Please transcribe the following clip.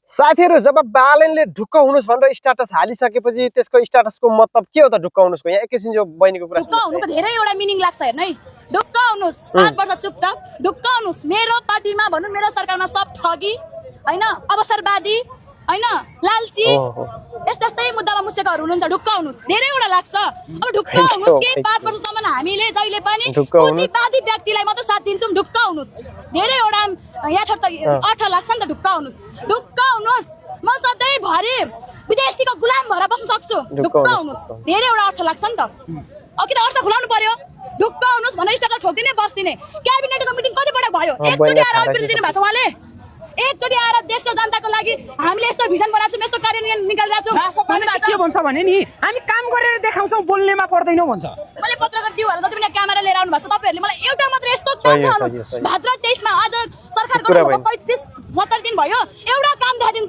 साथीहरु जब बालनले ढुक्क हुनुस् भनेर स्ट्याटस हालिसकेपछि त्यसको स्ट्याटसको मतलब के हो त ढुक्क हुनुस्को? यहाँ एकैछिन यो बहिनीको कुरा ढुक्क हुनुको धेरै एउटा मिनिङ लाग्छ हेर्नु है। ढुक्क हुनुस् 5 वर्ष चुपचाप ढुक्क हुनुस्। मेरो पार्टीमा भन्नु मेरो सरकारमा सब ठगी हैन, अवसरवादी हैन, लालची यस्तै मुद्दामा मुसेकोहरु हुनुहुन्छ। ढुक्क हुनुस् धेरै एउटा लाग्छ। अब ढुक्क हुनुस् के 5 वर्षसम्म हामीले जहिले पनि पुँजीवादी व्यक्तिलाई मात्र साथ दिन्छौं। ढुक्क हुनुस् धेरै एउटा यथार्थ अर्थ लाग्छ नि त। ढुक्क हुनुस् ढुक्क हुनुस्। म सधैँभरि विदेशीको गुलाम भएर बस्न सक्छु। ढुक्क हुनुस् धेरै एउटा अर्थ लाग्छ नि त। कि त अर्थ खुलाउनु पर्यो। ढुक्क हुनुस् भनेर स्ट्याटस ठोक्दिने बस्दिने। क्याबिनेटको मिटिङ कति पटक भयो? एकचोटी आएर अभिप्रेत दिनु भएको छ उहाँले। एकचोटी आएर देश र जनताको लागि हामीले यस्तो भिजन बनाएको छौं, यस्तो कार्यान्वयन निकालिरहेको छौं। के भन्छ भने नि हामी काम गरेर देखाउँछौँ, बोल्नेमा पर्दैनौ भन्छ। मैले पत्रकार ज्यूहरु जति पनि क्यामेरा लिएर आउनु भएको छ, तपाईहरुले मलाई एउटा मात्र यस्तो काम देखाउनुस्। भाद्र 23 मा आज सरकार गठन भएको 35-70 दिन भयो, एउटा काम देखाइदिनु